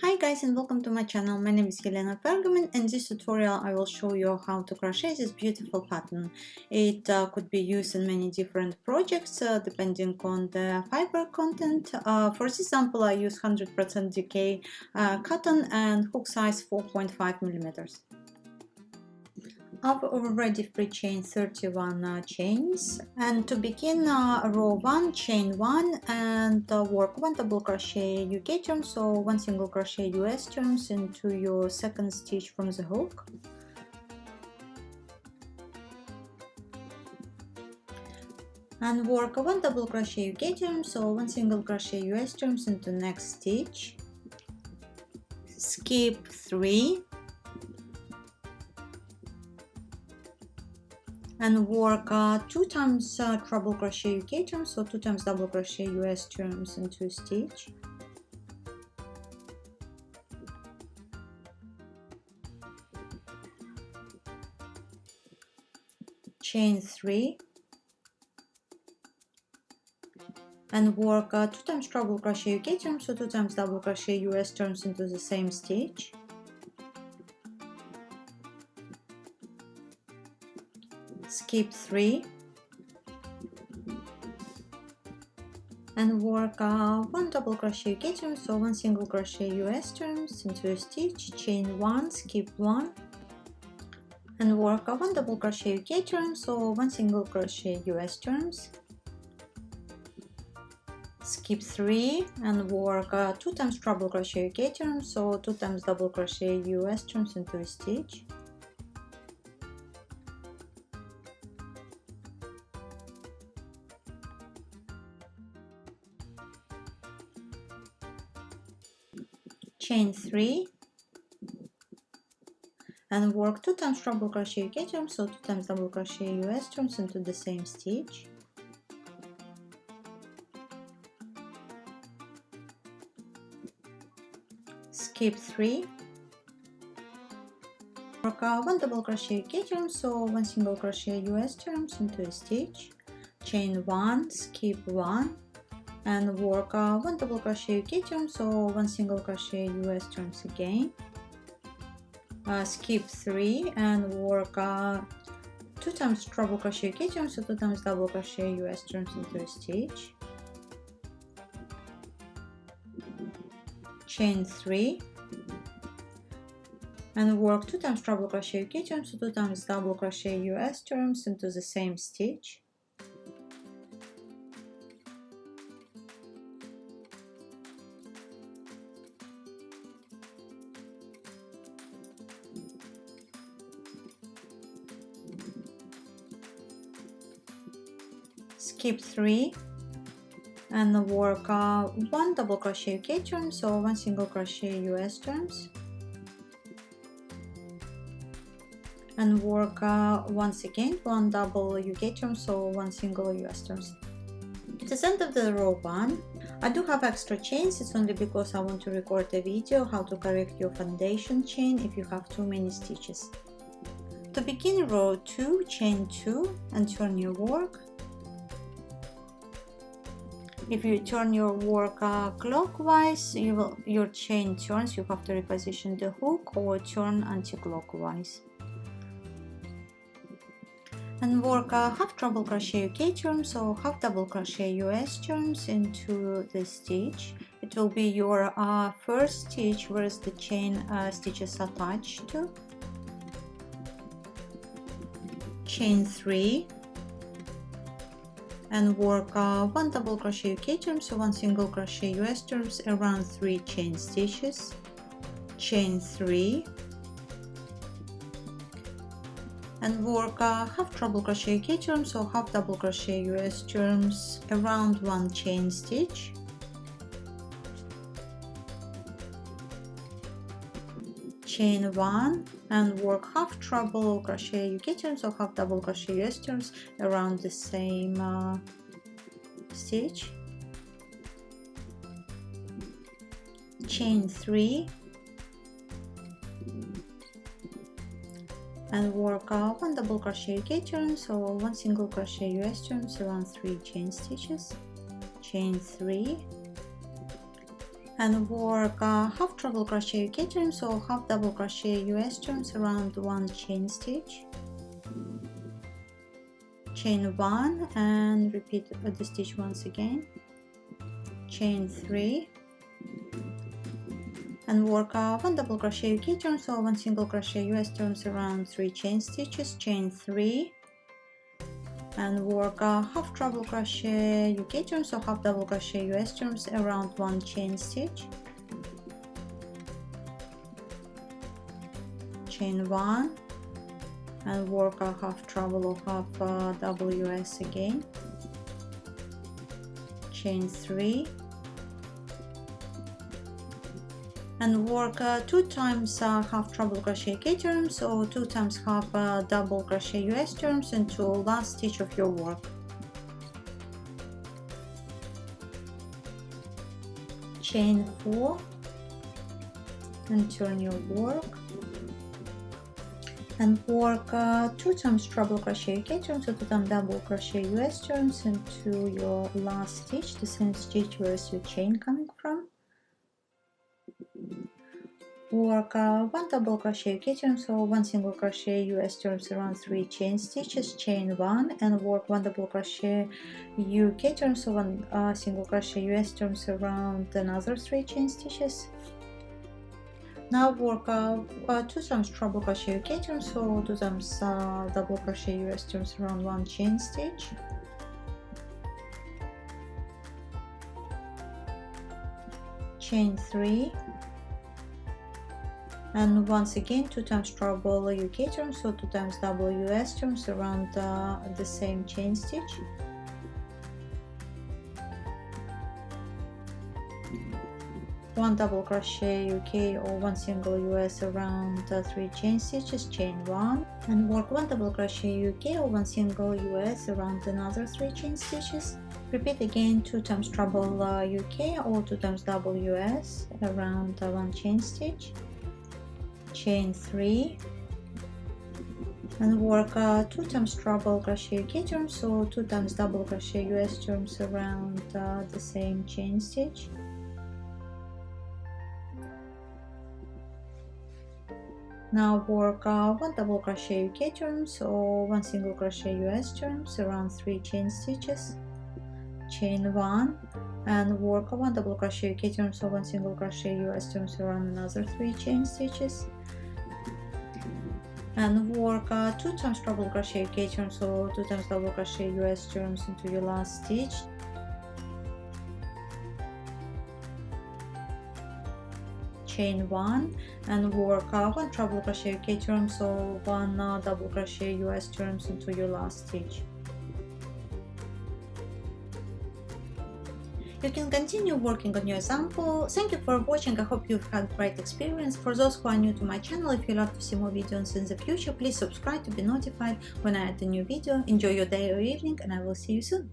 Hi guys and welcome to my channel. My name is Helena Pergamin. In this tutorial I will show you how to crochet this beautiful pattern. It could be used in many different projects depending on the fiber content. For this example I use 100% DK cotton and hook size 4.5 millimeters. I've already pre-chained 31 chains, and to begin row 1, chain 1 and work 1 double crochet UK turn, so 1 single crochet US turns into your second stitch from the hook. And work 1 double crochet UK turn, so 1 single crochet US turns into next stitch. Skip 3. And work 2 times treble crochet UK turns, so 2 times double crochet US turns into a stitch. Chain 3 and work 2 times treble crochet UK turns, so 2 times double crochet US turns into the same stitch. Skip 3 and work 1 double crochet UK turn, so 1 single crochet US turns into a stitch, chain 1, skip 1 and work 1 double crochet UK turn, so 1 single crochet US turns, skip 3 and work 2 times treble crochet UK turn, so 2 times double crochet US turns into a stitch. Chain 3 and work 2 times treble crochet UK turn, so 2 times double crochet US turns into the same stitch. Skip 3, work 1 double crochet UK turn, so 1 single crochet US turns into a stitch, chain 1, skip 1 and work 1 double crochet UK turn, so 1 single crochet US turns again, skip 3 and work 2 times treble crochet UK turn, so 2 times double crochet US turns into a stitch, chain 3 and work 2 times treble crochet UK turn, so 2 times double crochet US turns into the same stitch. Skip 3 and work 1 double crochet UK turn, so 1 single crochet US turns and work once again 1 double UK turn, so 1 single US turns. It is end of the row 1. I do have extra chains, it's only because I want to record a video how to correct your foundation chain if you have too many stitches. To begin row 2, chain 2 and turn your work. If you turn your work clockwise, your chain turns, you have to reposition the hook or turn anti-clockwise. And work half treble crochet UK turn, so half double crochet US turns into the stitch. It will be your first stitch where the chain stitches attached to. Chain 3 and work 1 double crochet UK turn, so 1 single crochet US turns around 3 chain stitches, chain 3 and work half treble crochet UK turn, so half double crochet US turns around 1 chain stitch, chain 1 and work half treble crochet UK turn, so half double crochet US turns around the same stitch, chain 3 and work 1 double crochet UK turn, so 1 single crochet US turns around 3 chain stitches, chain 3 and work half treble crochet UK turns or half double crochet US turns around one chain stitch, chain 1 and repeat the stitch once again, chain 3 and work one double crochet UK turns or one single crochet US turns around 3 chain stitches, chain 3 and work half treble crochet UK turns or half double crochet US turns around one chain stitch, chain 1 and work a half treble or half double US again, chain 3 and work 2 times half treble crochet K turns or 2 times half double crochet US turns into last stitch of your work. Chain 4 and turn your work and work 2 times treble crochet UK turns or 2 times double crochet US turns into your last stitch, the same stitch where is your chain coming from. Work 1 double crochet UK turns or 1 single crochet US turns around 3 chain stitches, chain 1 and work 1 double crochet UK turns or 1 single crochet US turns around another 3 chain stitches. Now work 2 times treble crochet UK turns or 2 times double crochet US turns around 1 chain stitch, chain 3 and once again 2 times treble UK turns or 2 times double US turns around the same chain stitch, one double crochet UK or 1 single US around 3 chain stitches, chain 1 and work 1 double crochet UK or 1 single US around another 3 chain stitches. Repeat again 2 times treble UK or 2 times double US around 1 chain stitch, chain 3 and work 2 times treble crochet UK turns or 2 times double crochet US turns around the same chain stitch. Now work 1 double crochet UK turns or 1 single crochet US turns around 3 chain stitches, chain 1 and work 1 double crochet UK turns or 1 single crochet US turns around another 3 chain stitches and work 2 times treble crochet UK turns or 2 times double crochet US turns into your last stitch, chain 1 and work 1 treble crochet UK turns or 1 double crochet US turns into your last stitch. You can continue working on your example. Thank you for watching. I hope you've had great experience. For those who are new to my channel, if you'd like to see more videos in the future, please subscribe to be notified when I add a new video. Enjoy your day or evening and I will see you soon.